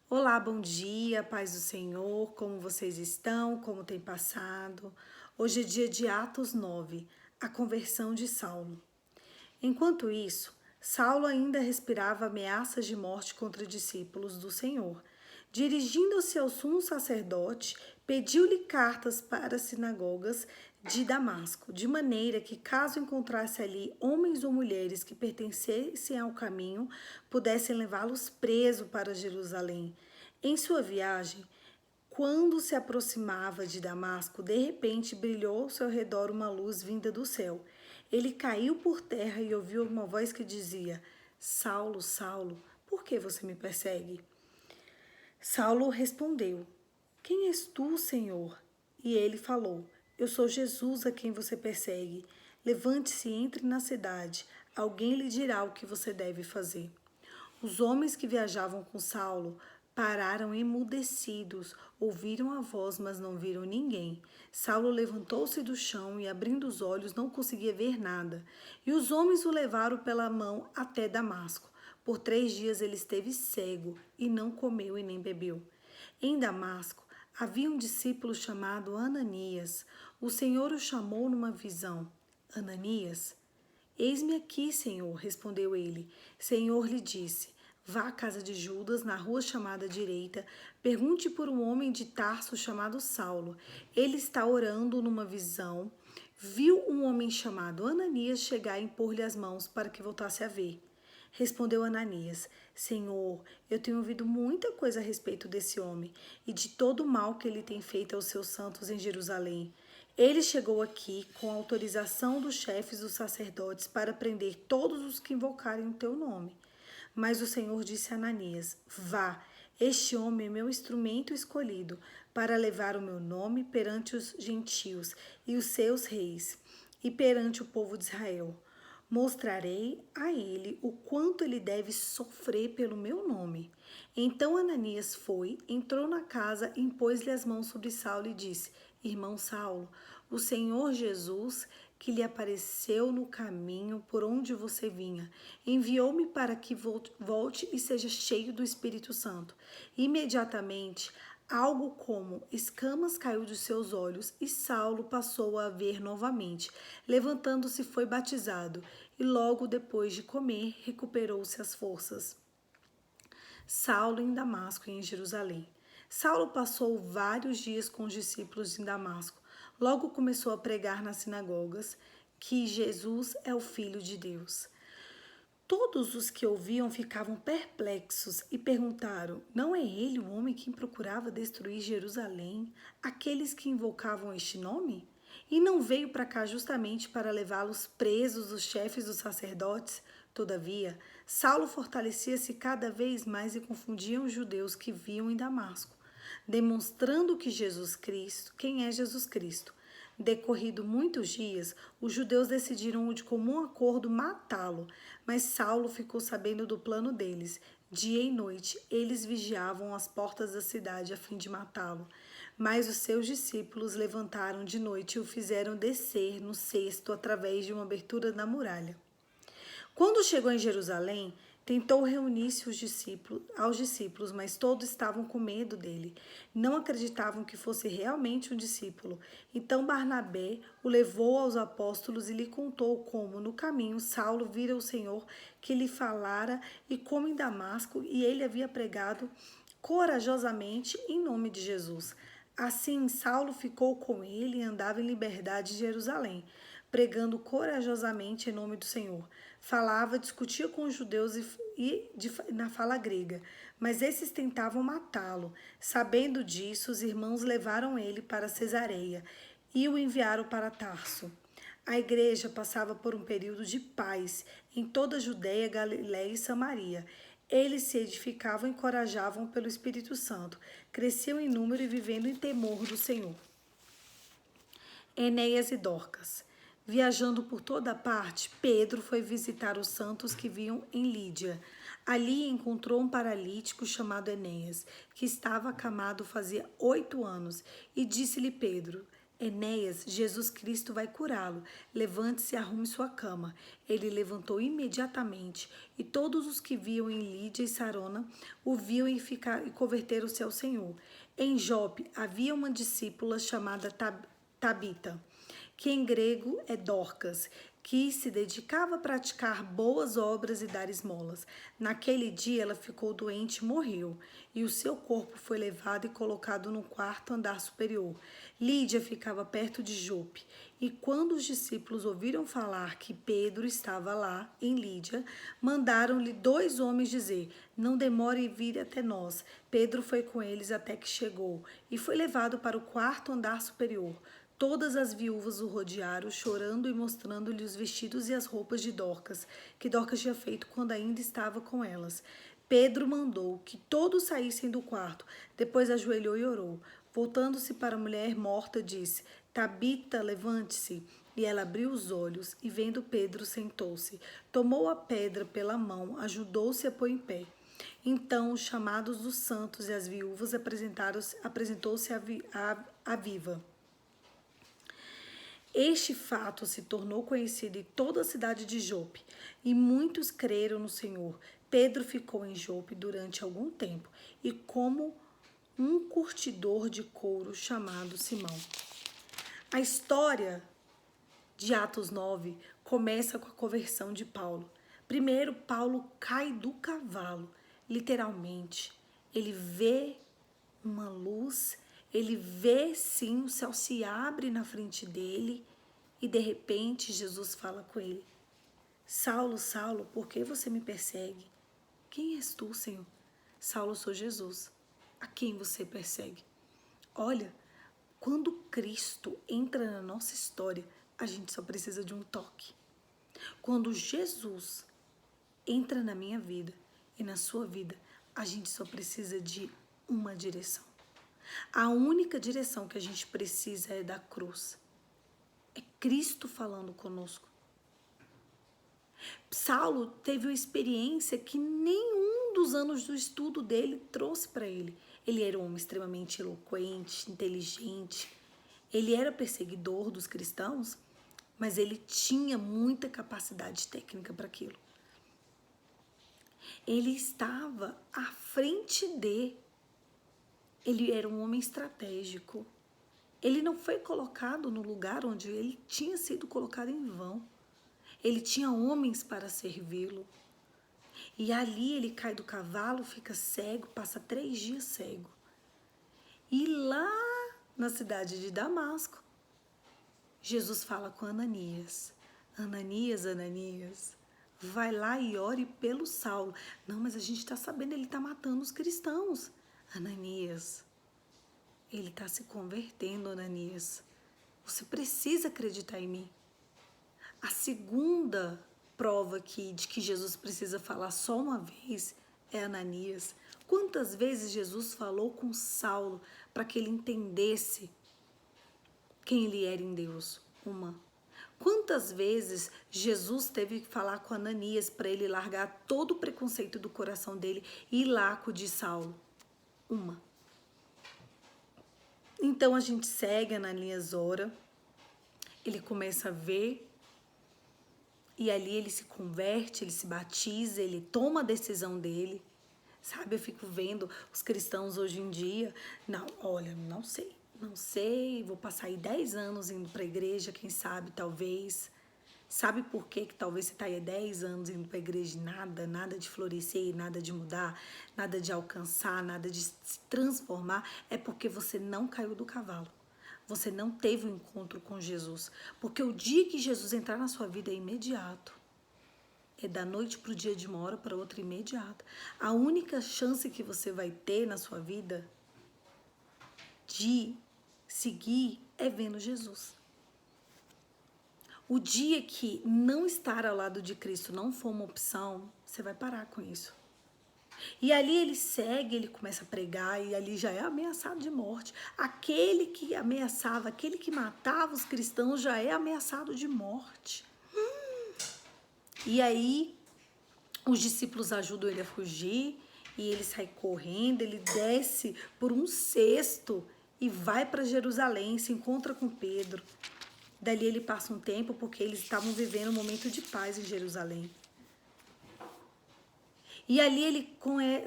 Olá, bom dia, paz do Senhor, como vocês estão, como tem passado? Hoje é dia de Atos 9, a conversão de Saulo. Enquanto isso, Saulo ainda respirava ameaças de morte contra discípulos do Senhor. Dirigindo-se ao sumo sacerdote, pediu-lhe cartas para as sinagogas de Damasco, de maneira que, caso encontrasse ali homens ou mulheres que pertencessem ao caminho, pudessem levá-los preso para Jerusalém. Em sua viagem, quando se aproximava de Damasco, de repente brilhou ao seu redor uma luz vinda do céu. Ele caiu por terra e ouviu uma voz que dizia: Saulo, Saulo, por que você me persegue? Saulo respondeu: Quem és tu, Senhor? E ele falou: Eu sou Jesus a quem você persegue. Levante-se e entre na cidade. Alguém lhe dirá o que você deve fazer. Os homens que viajavam com Saulo pararam emudecidos, ouviram a voz, mas não viram ninguém. Saulo levantou-se do chão e, abrindo os olhos, não conseguia ver nada. E os homens o levaram pela mão até Damasco. Por 3 dias ele esteve cego e não comeu e nem bebeu. Em Damasco havia um discípulo chamado Ananias. O Senhor o chamou numa visão. Ananias? Eis-me aqui, Senhor, respondeu ele. Senhor lhe disse: Vá à casa de Judas, na rua chamada direita, pergunte por um homem de Tarso chamado Saulo. Ele está orando numa visão. Viu um homem chamado Ananias chegar e impor-lhe as mãos para que voltasse a ver. Respondeu Ananias: Senhor, eu tenho ouvido muita coisa a respeito desse homem e de todo o mal que ele tem feito aos seus santos em Jerusalém. Ele chegou aqui com autorização dos chefes dos sacerdotes para prender todos os que invocarem o teu nome. Mas o Senhor disse a Ananias: Vá, este homem é meu instrumento escolhido para levar o meu nome perante os gentios e os seus reis e perante o povo de Israel. Mostrarei a ele o quanto ele deve sofrer pelo meu nome. Então Ananias foi, entrou na casa, impôs-lhe as mãos sobre Saulo e disse: Irmão Saulo, o Senhor Jesus, que lhe apareceu no caminho por onde você vinha, enviou-me para que volte e seja cheio do Espírito Santo. Imediatamente, algo como escamas caiu de seus olhos e Saulo passou a ver novamente. Levantando-se, foi batizado e logo depois de comer, recuperou-se as forças. Saulo em Damasco e em Jerusalém. Saulo passou vários dias com os discípulos em Damasco. Logo começou a pregar nas sinagogas que Jesus é o Filho de Deus. Todos os que ouviam ficavam perplexos e perguntaram: Não é ele o homem que procurava destruir Jerusalém, aqueles que invocavam este nome? E não veio para cá justamente para levá-los presos os chefes dos sacerdotes? Todavia, Saulo fortalecia-se cada vez mais e confundia os judeus que viam em Damasco, demonstrando que quem é Jesus Cristo. Decorrido muitos dias, os judeus decidiram de comum acordo matá-lo, mas Saulo ficou sabendo do plano deles. Dia e noite, eles vigiavam as portas da cidade a fim de matá-lo. Mas os seus discípulos levantaram de noite e o fizeram descer no cesto através de uma abertura na muralha. Quando chegou em Jerusalém, tentou reunir-se aos discípulos, mas todos estavam com medo dele. Não acreditavam que fosse realmente um discípulo. Então Barnabé o levou aos apóstolos e lhe contou como, no caminho, Saulo vira o Senhor que lhe falara e como em Damasco, e ele havia pregado corajosamente em nome de Jesus. Assim, Saulo ficou com ele e andava em liberdade em Jerusalém, pregando corajosamente em nome do Senhor. Falava, discutia com os judeus na fala grega, mas esses tentavam matá-lo. Sabendo disso, os irmãos levaram ele para Cesareia e o enviaram para Tarso. A igreja passava por um período de paz em toda a Judéia, Galiléia e Samaria. Eles se edificavam e encorajavam pelo Espírito Santo, cresciam em número e vivendo em temor do Senhor. Enéas e Dorcas. Viajando por toda parte, Pedro foi visitar os santos que viviam em Lídia. Ali encontrou um paralítico chamado Enéas, que estava acamado fazia 8 anos, e disse-lhe Pedro: Enéas, Jesus Cristo vai curá-lo. Levante-se e arrume sua cama. Ele levantou imediatamente, e todos os que viam em Lídia e Sarona o viam e converteram-se ao Senhor. Em Jope havia uma discípula chamada Tabita, que em grego é Dorcas, que se dedicava a praticar boas obras e dar esmolas. Naquele dia ela ficou doente e morreu, e o seu corpo foi levado e colocado no quarto andar superior. Lídia ficava perto de Jope, e quando os discípulos ouviram falar que Pedro estava lá, em Lídia, mandaram-lhe 2 homens dizer: não demore em vir até nós. Pedro foi com eles até que chegou, e foi levado para o quarto andar superior. Todas as viúvas o rodearam, chorando e mostrando-lhe os vestidos e as roupas de Dorcas, que Dorcas tinha feito quando ainda estava com elas. Pedro mandou que todos saíssem do quarto. Depois ajoelhou e orou. Voltando-se para a mulher morta, disse: Tabita, levante-se. E ela abriu os olhos e, vendo Pedro, sentou-se. Tomou a pedra pela mão, ajudou-se a pôr em pé. Então, os chamados dos santos e as viúvas apresentou-se a viva. Este fato se tornou conhecido em toda a cidade de Jope, e muitos creram no Senhor. Pedro ficou em Jope durante algum tempo, e como um curtidor de couro chamado Simão. A história de Atos 9 começa com a conversão de Paulo. Primeiro, Paulo cai do cavalo, literalmente. Ele vê uma luz, ele vê sim, o céu se abre na frente dele e de repente Jesus fala com ele: Saulo, Saulo, por que você me persegue? Quem és tu, Senhor? Saulo, sou Jesus. A quem você persegue? Olha, quando Cristo entra na nossa história, a gente só precisa de um toque. Quando Jesus entra na minha vida e na sua vida, a gente só precisa de uma direção. A única direção que a gente precisa é da cruz. É Cristo falando conosco. Saulo teve uma experiência que nenhum dos anos do estudo dele trouxe para ele. Ele era um homem extremamente eloquente, inteligente. Ele era perseguidor dos cristãos, mas ele tinha muita capacidade técnica para aquilo. Ele estava à frente ele era um homem estratégico. Ele não foi colocado no lugar onde ele tinha sido colocado em vão. Ele tinha homens para servi-lo. E ali ele cai do cavalo, fica cego, passa 3 dias cego. E lá na cidade de Damasco, Jesus fala com Ananias: Ananias, Ananias, vai lá e ore pelo Saulo. Não, mas a gente está sabendo, ele está matando os cristãos. Ananias, ele está se convertendo, Ananias. Você precisa acreditar em mim. A segunda prova de que Jesus precisa falar só uma vez é Ananias. Quantas vezes Jesus falou com Saulo para que ele entendesse quem ele era em Deus? Uma. Quantas vezes Jesus teve que falar com Ananias para ele largar todo o preconceito do coração dele e ir lá acudir Saulo? Uma. Então a gente segue, Ananias ora, ele começa a ver, e ali ele se converte, ele se batiza, ele toma a decisão dele. Sabe, eu fico vendo os cristãos hoje em dia, não, olha, não sei, vou passar aí 10 anos indo para a igreja, quem sabe, talvez. Sabe por que talvez você está aí 10 anos indo para a igreja e nada de florescer, nada de mudar, nada de alcançar, nada de se transformar? É porque você não caiu do cavalo. Você não teve um encontro com Jesus. Porque o dia que Jesus entrar na sua vida é imediato. É da noite para o dia, de uma hora para outra, imediata. A única chance que você vai ter na sua vida de seguir é vendo Jesus. O dia que não estar ao lado de Cristo não for uma opção, você vai parar com isso. E ali ele segue, ele começa a pregar, e ali já é ameaçado de morte. Aquele que ameaçava, aquele que matava os cristãos já é ameaçado de morte. E aí os discípulos ajudam ele a fugir, e ele sai correndo, ele desce por um cesto e vai para Jerusalém, se encontra com Pedro. Dali ele passa um tempo porque eles estavam vivendo um momento de paz em Jerusalém. E ali ele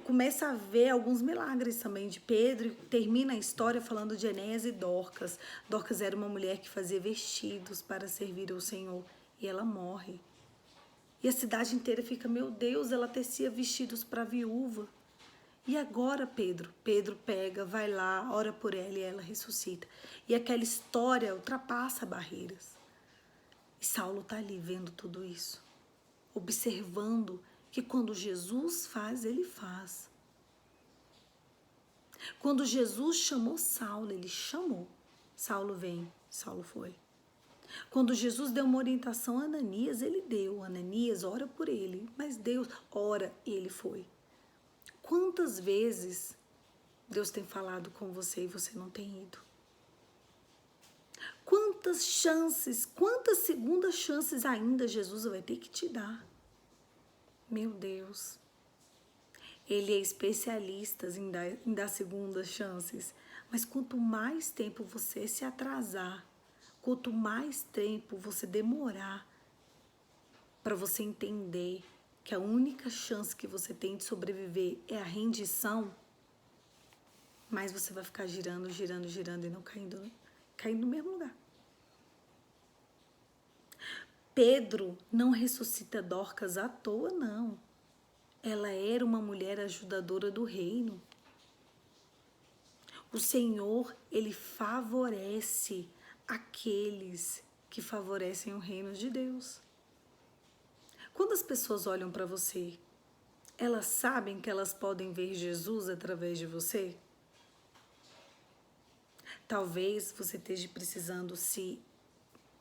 começa a ver alguns milagres também de Pedro, e termina a história falando de Enéas e Dorcas. Dorcas era uma mulher que fazia vestidos para servir ao Senhor e ela morre. E a cidade inteira fica, meu Deus, ela tecia vestidos para a viúva. E agora Pedro pega, vai lá, ora por ela e ela ressuscita. E aquela história ultrapassa barreiras. E Saulo está ali vendo tudo isso, observando que quando Jesus faz, ele faz. Quando Jesus chamou Saulo, ele chamou. Saulo vem, Saulo foi. Quando Jesus deu uma orientação a Ananias, ele deu. Ananias, ora por ele. Mas Deus, ora, e ele foi. Quantas vezes Deus tem falado com você e você não tem ido? Quantas chances, quantas segundas chances ainda Jesus vai ter que te dar? Meu Deus, Ele é especialista em dar segundas chances, mas quanto mais tempo você se atrasar, quanto mais tempo você demorar para você entender que a única chance que você tem de sobreviver é a rendição, mais você vai ficar girando, girando, girando e não caindo no mesmo lugar. Pedro não ressuscita Dorcas à toa, não. Ela era uma mulher ajudadora do reino. O Senhor, Ele favorece aqueles que favorecem o reino de Deus. Quando as pessoas olham para você, elas sabem que elas podem ver Jesus através de você? Talvez você esteja precisando se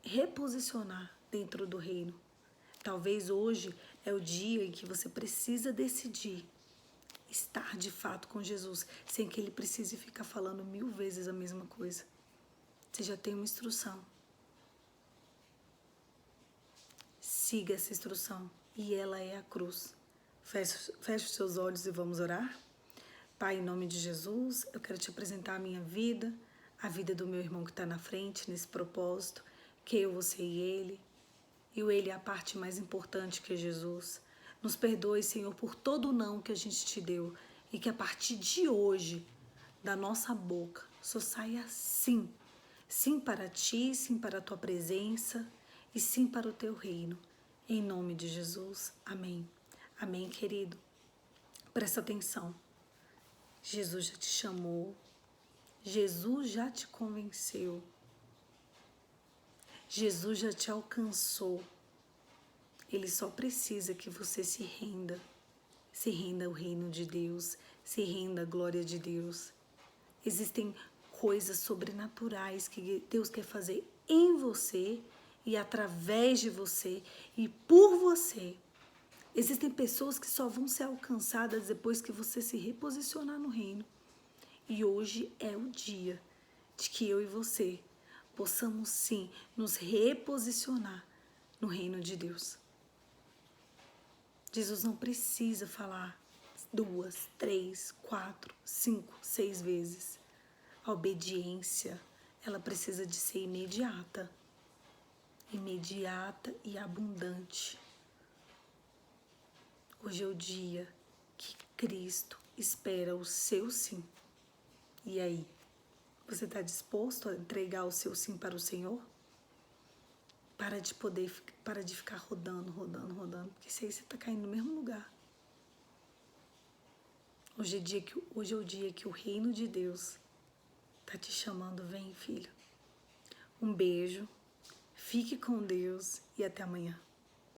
reposicionar dentro do reino. Talvez hoje é o dia em que você precisa decidir estar de fato com Jesus, sem que Ele precise ficar falando 1000 vezes a mesma coisa. Você já tem uma instrução. Siga essa instrução e ela é a cruz. Feche os seus olhos e vamos orar? Pai, em nome de Jesus, eu quero te apresentar a minha vida, a vida do meu irmão que está na frente, nesse propósito, que eu, você e ele. E o ele é a parte mais importante que é Jesus. Nos perdoe, Senhor, por todo o não que a gente te deu. E que a partir de hoje, da nossa boca, só saia sim. Sim para ti, sim para a tua presença e sim para o teu reino. Em nome de Jesus. Amém. Amém, querido. Presta atenção. Jesus já te chamou. Jesus já te convenceu. Jesus já te alcançou. Ele só precisa que você se renda ao reino de Deus, se renda à glória de Deus. Existem coisas sobrenaturais que Deus quer fazer em você e através de você e por você. Existem pessoas que só vão ser alcançadas depois que você se reposicionar no reino. E hoje é o dia de que eu e você possamos sim nos reposicionar no reino de Deus. Jesus não precisa falar 2, 3, 4, 5, 6 vezes. A obediência, ela precisa de ser imediata. Imediata e abundante. Hoje é o dia que Cristo espera o seu sim. E aí, você está disposto a entregar o seu sim para o Senhor? Para de ficar rodando, porque se aí você está caindo no mesmo lugar. Hoje é o dia que o reino de Deus está te chamando, vem, filho. Um beijo, fique com Deus e até amanhã.